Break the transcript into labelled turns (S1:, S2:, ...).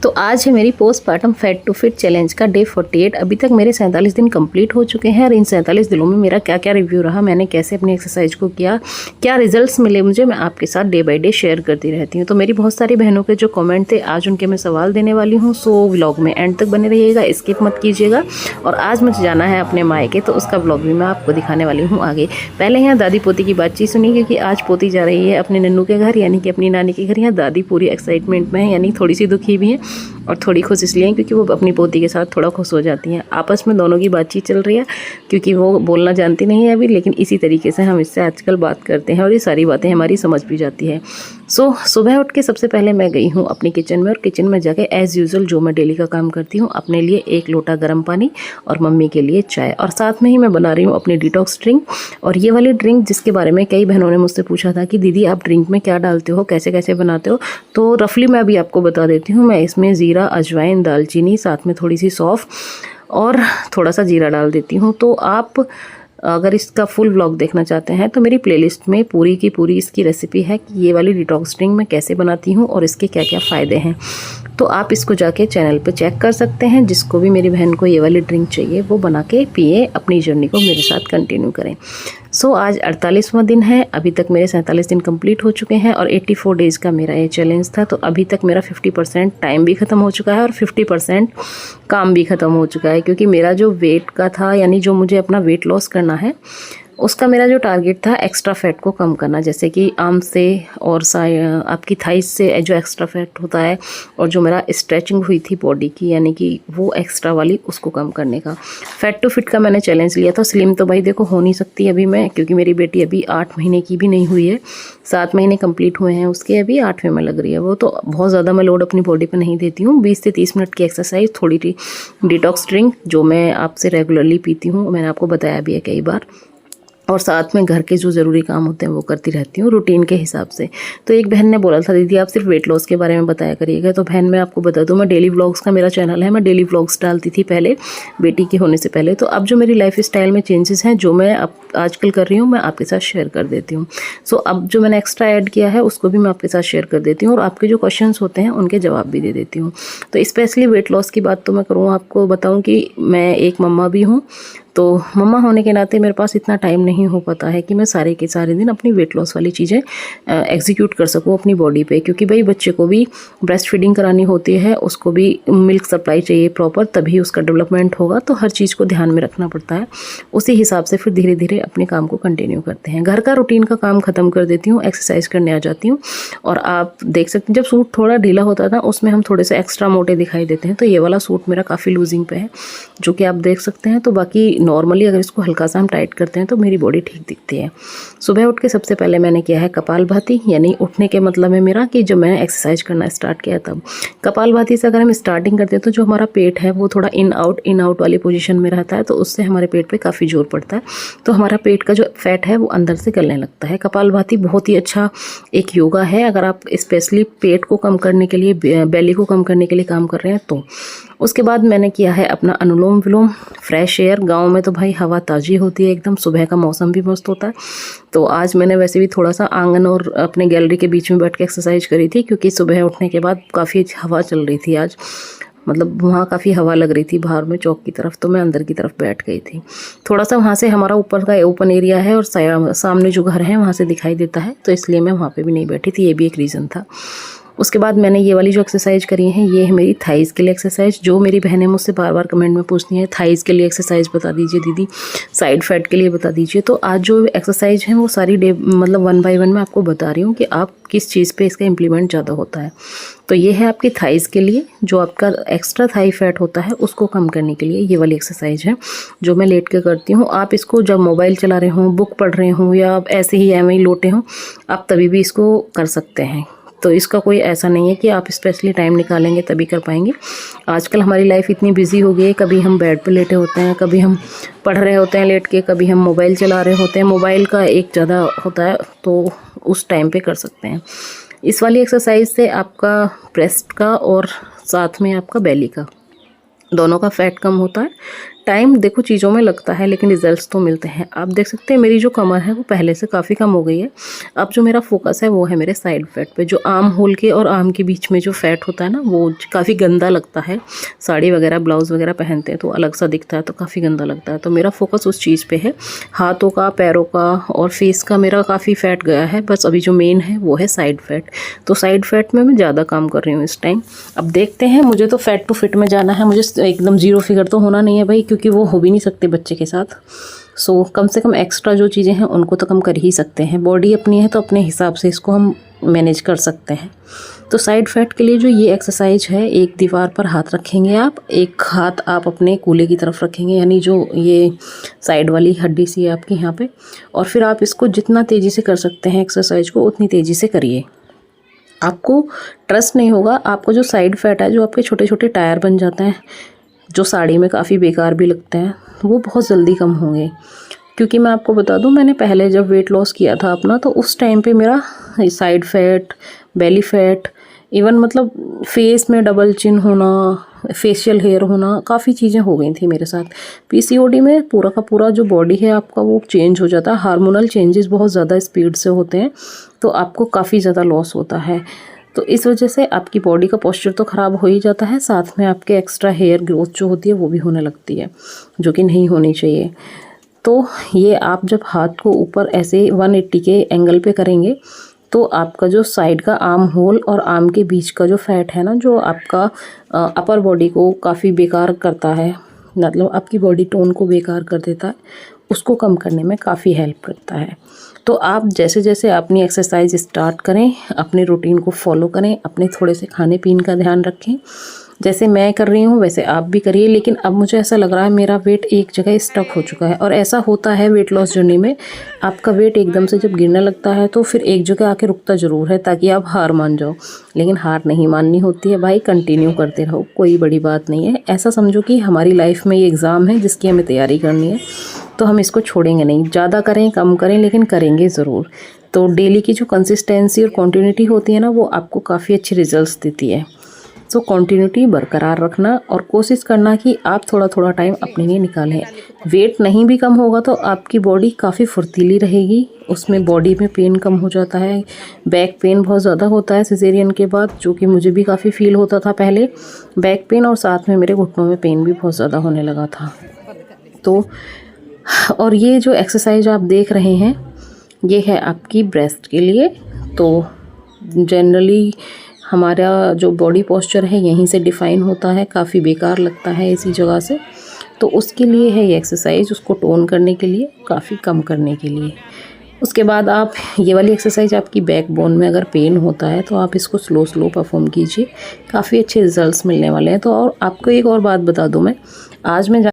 S1: तो आज है मेरी postpartum fat to fit challenge का डे 48। अभी तक मेरे 47 दिन कंप्लीट हो चुके हैं और इन 47 दिनों में मेरा क्या क्या रिव्यू रहा, मैंने कैसे अपनी एक्सरसाइज को किया, क्या रिजल्ट्स मिले मुझे, मैं आपके साथ डे बाय डे शेयर करती रहती हूँ। तो मेरी बहुत सारी बहनों के जो कमेंट थे आज उनके मैं सवाल देने वाली हूँ। सो व्लॉग में एंड तक बने रहिएगा, स्किप मत कीजिएगा। और आज मुझे जाना है अपने मायके, तो उसका व्लॉग भी मैं आपको दिखाने वाली हूँ आगे। पहले यहाँ दादी पोती की बातचीत सुनी, क्योंकि आज पोती जा रही है अपने नन्नू के घर, यानी कि अपनी नानी के घर। यहाँ दादी पूरी एक्साइटमेंट में है, यानी थोड़ी सी दुखी भी है और थोड़ी खुश इसलिए हैं क्योंकि वो अपनी पोती के साथ थोड़ा खुश हो जाती हैं। आपस में दोनों की बातचीत चल रही है, क्योंकि वो बोलना जानती नहीं है अभी, लेकिन इसी तरीके से हम इससे आजकल बात करते हैं और ये सारी बातें हमारी समझ भी जाती है। सो सुबह उठ के सबसे पहले मैं गई हूँ अपनी किचन में, और किचन में जाके एज़ यूजुअल जो मैं डेली का काम करती हूँ, अपने लिए 1 लोटा गर्म पानी और मम्मी के लिए चाय, और साथ में ही मैं बना रही हूँ अपनी डिटॉक्स ड्रिंक। और ये वाली ड्रिंक जिसके बारे में कई बहनों ने मुझसे पूछा था कि दीदी आप ड्रिंक में क्या डालते हो, कैसे कैसे बनाते हो, तो रफली मैं अभी आपको बता देती हूँ। मैं इसमें ज़ीरा, अजवाइन, दालचीनी, साथ में थोड़ी सी सौंफ और थोड़ा सा जीरा डाल देती हूँ। तो आप अगर इसका फुल व्लॉग देखना चाहते हैं तो मेरी प्लेलिस्ट में पूरी की पूरी इसकी रेसिपी है कि ये वाली डिटॉक्स ड्रिंक मैं कैसे बनाती हूँ और इसके क्या क्या फ़ायदे हैं। तो आप इसको जाके चैनल पे चेक कर सकते हैं। जिसको भी मेरी बहन को ये वाली ड्रिंक चाहिए वो बना के पिए, अपनी जर्नी को मेरे साथ कंटिन्यू करें। सो आज 48वां दिन है, अभी तक मेरे 47 दिन कंप्लीट हो चुके हैं और 84 डेज़ का मेरा ये चैलेंज था। तो अभी तक मेरा 50% टाइम भी ख़त्म हो चुका है और 50% काम भी ख़त्म हो चुका है, क्योंकि मेरा जो वेट का था, यानी जो मुझे अपना वेट लॉस करना है, उसका मेरा जो टारगेट था एक्स्ट्रा फैट को कम करना, जैसे कि आर्म से और आपकी थाइस से जो एक्स्ट्रा फैट होता है, और जो मेरा स्ट्रेचिंग हुई थी बॉडी की, यानी कि वो एक्स्ट्रा वाली, उसको कम करने का फैट टू फिट का मैंने चैलेंज लिया था। स्लिम तो भाई देखो हो नहीं सकती अभी मैं, क्योंकि मेरी बेटी अभी 8 महीने की भी नहीं हुई है, 7 महीने कंप्लीट हुए हैं उसके, अभी 8वें में लग रही है वो। तो बहुत ज़्यादा मैं लोड अपनी बॉडी पर नहीं देती हूँ। 20 से 30 मिनट की एक्सरसाइज, थोड़ी डिटॉक्स ड्रिंक जो मैं आपसे रेगुलरली पीती हूँ, मैंने आपको बताया भी है कई बार, और साथ में घर के जो ज़रूरी काम होते हैं वो करती रहती हूँ रूटीन के हिसाब से। तो एक बहन ने बोला था दीदी आप सिर्फ वेट लॉस के बारे में बताया करिएगा। तो बहन मैं आपको बता दूँ, मैं डेली व्लॉग्स का मेरा चैनल है, मैं डेली व्लॉग्स डालती थी पहले बेटी के होने से पहले। तो अब जो मेरी लाइफ स्टाइल में चेंजेस हैं, जो मैं अब आजकल कर रही हूँ, मैं आपके साथ शेयर कर देती हूँ। सो अब जो मैंने एक्स्ट्रा ऐड किया है उसको भी मैं आपके साथ शेयर कर देती हूँ, और आपके जो क्वेश्चन होते हैं उनके जवाब भी दे देती हूँ। तो स्पेशली वेट लॉस की बात तो मैं करूँ, आपको बताऊँ कि मैं एक मम्मा भी हूँ। तो मम्मा होने के नाते मेरे पास इतना टाइम नहीं हो पाता है कि मैं सारे के सारे दिन अपनी वेट लॉस वाली चीज़ें एग्जीक्यूट कर सकूँ अपनी बॉडी पे, क्योंकि भाई बच्चे को भी ब्रेस्ट फीडिंग करानी होती है, उसको भी मिल्क सप्लाई चाहिए प्रॉपर, तभी उसका डेवलपमेंट होगा। तो हर चीज़ को ध्यान में रखना पड़ता है। उसी हिसाब से फिर धीरे धीरे अपने काम को कंटिन्यू करते हैं। घर का रूटीन का काम ख़त्म कर देती हूँ, एक्सरसाइज करने आ जाती हूँ। और आप देख सकते हैं जब सूट थोड़ा ढीला होता था उसमें हम थोड़े से एक्स्ट्रा मोटे दिखाई देते हैं, तो ये वाला सूट मेरा काफ़ी लूजिंग पे है, जो कि आप देख सकते हैं। तो बाकी नॉर्मली अगर इसको हल्का सा हम टाइट करते हैं तो मेरी बॉडी ठीक दिखती है। सुबह उठ के सबसे पहले मैंने किया है कपालभाति, यानी उठने के मतलब है मेरा कि जब मैंने एक्सरसाइज करना स्टार्ट किया तब। कपालभाति से अगर हम स्टार्टिंग करते हैं तो जो हमारा पेट है वो थोड़ा इन आउट वाली पोजीशन में रहता है, तो उससे हमारे पेट पे काफ़ी जोर पड़ता है, तो हमारा पेट का जो फैट है वो अंदर से गलने लगता है। कपालभाति बहुत ही अच्छा एक योगा है अगर आप स्पेशली पेट को कम करने के लिए, बेली को कम करने के लिए काम कर रहे हैं तो। उसके बाद मैंने किया है अपना अनुलोम विलोम, फ्रेश एयर। गांव में तो भाई हवा ताज़ी होती है एकदम, सुबह का मौसम भी मस्त होता है। तो आज मैंने वैसे भी थोड़ा सा आंगन और अपने गैलरी के बीच में बैठ के एक्सरसाइज करी थी, क्योंकि सुबह उठने के बाद काफ़ी हवा चल रही थी आज, मतलब वहाँ काफ़ी हवा लग रही थी बाहर में चौक की तरफ, तो मैं अंदर की तरफ बैठ गई थी। थोड़ा सा वहाँ से हमारा ऊपर का ओपन एरिया है और सामने जो घर है वहाँ से दिखाई देता है, तो इसलिए मैं वहाँ पे भी नहीं बैठी थी, ये भी एक रीज़न था। उसके बाद मैंने ये वाली जो एक्सरसाइज करी है, ये है मेरी थाइज़ के लिए एक्सरसाइज। जो मेरी बहनें मुझसे बार बार कमेंट में पूछती हैं थाइज़ के लिए एक्सरसाइज बता दीजिए दीदी, साइड फैट के लिए बता दीजिए। तो आज जो एक्सरसाइज है वो सारी डे मतलब 1 बाय 1 मैं आपको बता रही हूँ कि आप किस चीज़ पे इसका इम्प्लीमेंट ज़्यादा होता है। तो ये है आपकी थाइज़ के लिए, जो आपका एक्स्ट्रा थाई फैट होता है उसको कम करने के लिए ये वाली एक्सरसाइज है, जो मैं लेट के करती हूँ। आप इसको जब मोबाइल चला रहे हों, बुक पढ़ रहे हों, या आप ऐसे ही एवं ही लोटे हों, आप तभी भी इसको कर सकते हैं। तो इसका कोई ऐसा नहीं है कि आप स्पेशली टाइम निकालेंगे तभी कर पाएंगे। आजकल हमारी लाइफ इतनी बिजी हो गई है, कभी हम बेड पे लेटे होते हैं, कभी हम पढ़ रहे होते हैं लेट के, कभी हम मोबाइल चला रहे होते हैं। मोबाइल का एक ज़्यादा होता है, तो उस टाइम पे कर सकते हैं। इस वाली एक्सरसाइज से आपका ब्रेस्ट का और साथ में आपका बेली का दोनों का फैट कम होता है, टाइम देखो चीज़ों में लगता है लेकिन रिजल्ट्स तो मिलते हैं। आप देख सकते हैं मेरी जो कमर है वो पहले से काफ़ी कम हो गई है। अब जो मेरा फोकस है वो है मेरे साइड फैट पे। जो आर्म होल के और आर्म के बीच में जो फैट होता है ना वो काफ़ी गंदा लगता है। साड़ी वगैरह ब्लाउज़ वगैरह पहनते हैं तो अलग सा दिखता है, तो काफ़ी गंदा लगता है। तो मेरा फोकस उस चीज़ पे है। हाथों का, पैरों का और फेस का मेरा काफ़ी फैट गया है। बस अभी जो मेन है वो है साइड फैट। तो साइड फैट में मैं ज़्यादा काम कर रही हूँ इस टाइम। अब देखते हैं, मुझे तो फैट टू फिट में जाना है। मुझे एकदम जीरो फिगर तो होना नहीं है भाई, क्योंकि वो हो भी नहीं सकते बच्चे के साथ। सो कम से कम एक्स्ट्रा जो चीज़ें हैं उनको तो कम कर ही सकते हैं। बॉडी अपनी है तो अपने हिसाब से इसको हम मैनेज कर सकते हैं। तो साइड फैट के लिए जो ये एक्सरसाइज है, एक दीवार पर हाथ रखेंगे आप, एक हाथ आप अपने कूल्हे की तरफ रखेंगे, यानी जो ये साइड वाली हड्डी सी है आपकी यहाँ पे, और फिर आप इसको जितना तेज़ी से कर सकते हैं एक्सरसाइज को उतनी तेज़ी से करिए। आपको ट्रस्ट नहीं होगा, आपको जो साइड फैट है, जो आपके छोटे छोटे टायर बन जाते हैं जो साड़ी में काफ़ी बेकार भी लगते हैं, वो बहुत जल्दी कम होंगे। क्योंकि मैं आपको बता दूं, मैंने पहले जब वेट लॉस किया था अपना, तो उस टाइम पे मेरा side fat, belly fat, even मतलब फेस में डबल चिन होना, फेशियल हेयर होना, काफ़ी चीज़ें हो गई थी मेरे साथ। पीसीओडी में पूरा का पूरा जो बॉडी है आपका वो चेंज हो जाता है। हार्मोनल चेंजेस बहुत ज़्यादा स्पीड से होते हैं, तो आपको काफ़ी ज़्यादा लॉस होता है। तो इस वजह से आपकी बॉडी का पोस्चर तो ख़राब हो ही जाता है, साथ में आपके एक्स्ट्रा हेयर ग्रोथ जो होती है वो भी होने लगती है, जो कि नहीं होनी चाहिए। तो ये आप जब हाथ को ऊपर ऐसे 180 के एंगल पे करेंगे तो आपका जो साइड का आर्म होल और आर्म के बीच का जो फैट है ना, जो आपका अपर बॉडी को काफ़ी बेकार करता है, मतलब आपकी बॉडी टोन को बेकार कर देता है, उसको कम करने में काफ़ी हेल्प करता है। तो आप जैसे जैसे अपनी एक्सरसाइज स्टार्ट करें, अपने रूटीन को फॉलो करें, अपने थोड़े से खाने पीने का ध्यान रखें। जैसे मैं कर रही हूँ वैसे आप भी करिए। लेकिन अब मुझे ऐसा लग रहा है मेरा वेट एक जगह स्टक हो चुका है, और ऐसा होता है वेट लॉस जर्नी में। आपका वेट एकदम से जब गिरने लगता है तो फिर एक जगह आके रुकता ज़रूर है, ताकि आप हार मान जाओ। लेकिन हार नहीं माननी होती है भाई, कंटिन्यू करते रहो, कोई बड़ी बात नहीं है। ऐसा समझो कि हमारी लाइफ में ये एग्ज़ाम है जिसकी हमें तैयारी करनी है, तो हम इसको छोड़ेंगे नहीं। ज़्यादा करें कम करें, लेकिन करेंगे ज़रूर। तो डेली की जो कंसिस्टेंसी और कॉन्टिन्यूटी होती है ना, वो आपको काफ़ी अच्छे रिजल्ट्स देती है। सो कॉन्टिन्यूटी बरकरार रखना और कोशिश करना कि आप थोड़ा थोड़ा टाइम अपने लिए निकालें। वेट नहीं भी कम होगा तो आपकी बॉडी काफ़ी फुर्तीली रहेगी, उसमें बॉडी में पेन कम हो जाता है। बैक पेन बहुत ज़्यादा होता है सिजेरियन के बाद, जो कि मुझे भी काफ़ी फील होता था पहले, बैक पेन, और साथ में मेरे घुटनों में पेन भी बहुत ज़्यादा होने लगा था। तो और ये जो एक्सरसाइज आप देख रहे हैं ये है आपकी ब्रेस्ट के लिए। तो जनरली हमारा जो बॉडी पोस्चर है यहीं से डिफ़ाइन होता है, काफ़ी बेकार लगता है इसी जगह से। तो उसके लिए है ये एक्सरसाइज, उसको टोन करने के लिए, काफ़ी कम करने के लिए। उसके बाद आप ये वाली एक्सरसाइज, आपकी बैक बोन में अगर पेन होता है तो आप इसको स्लो स्लो परफॉर्म कीजिए, काफ़ी अच्छे रिजल्ट्स मिलने वाले हैं। तो और आपको एक और बात बता दूं, मैं आज मैं